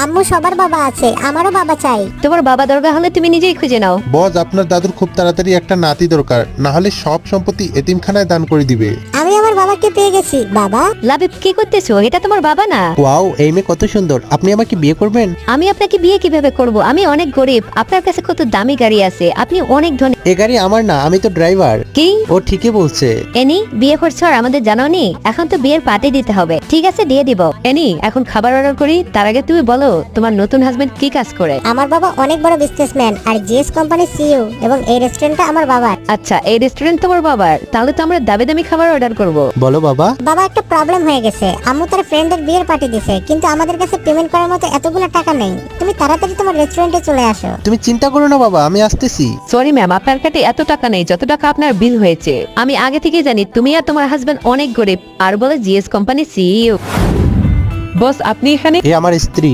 আম্মু সবার বাবা আছে, আমারও বাবা চাই। তোমার বাবা দরকার হলে তুমি নিজেই খুঁজে নাও। বস, আপনার দাদুর খুব তাড়াতাড়ি একটা নাতি দরকার, না হলে সব সম্পত্তি এতিমখানায় দান করে দিবে। আমি আমার বাবাকে পেয়ে গেছি। বাবা, লাবিব কি করতেছো? এটা তোমার বাবা না। ওয়াও, এই মেয়ে কত সুন্দর, আপনি আমাকে বিয়ে করবেন? আমি আপনাকে বিয়ে কিভাবে করব? আমি অনেক গরিব, আপনার কাছে কত দামি গাড়ি আছে, আপনি অনেক ধনী। এ গাড়ি আমার না, আমি তো ড্রাইভার। কি? ও ঠিকই বলছে। এনি বিয়ে করছো আর আমাদের জানাওনি? এখন তো বিয়ের পার্টি দিতে হবে। ঠিক আছে, দিয়ে দিব। এনি এখন খাবার অর্ডার করি, তার আগে তুমি বলো তোমার নতুন হাজবেন্ড কি কাজ করে? আমার বাবা অনেক বড় বিজনেসম্যান আর জিএস কোম্পানির সিইও, এবং এই রেস্টুরেন্টটা আমার বাবার। আচ্ছা, এই রেস্টুরেন্ট তোমার বাবার, তাহলে তো আমরা দামি দামি খাবার অর্ডার করব। বলো বাবা। বাবা, একটা প্রবলেম হয়ে গেছে। আম্মু তার ফ্রেন্ডের বিয়ের পার্টি দিছে, কিন্তু আমাদের কাছে পেমেন্ট করার মতো এতগুলো টাকা নেই। তুমি তাড়াতাড়ি তোমার রেস্টুরেন্টে চলে আসো। তুমি চিন্তা করো না বাবা, আমি আসতেছি। সরি ম্যাম, আপনার কাছে এত টাকা নেই যত টাকা আপনার বিল হয়েছে। আমি আগে থেকেই জানি তুমি আর তোমার হাজবেন্ড অনেক গরিব, আর বলে জিএস কোম্পানি সিইও। বস, আপনি এখানে? এ আমার স্ত্রী।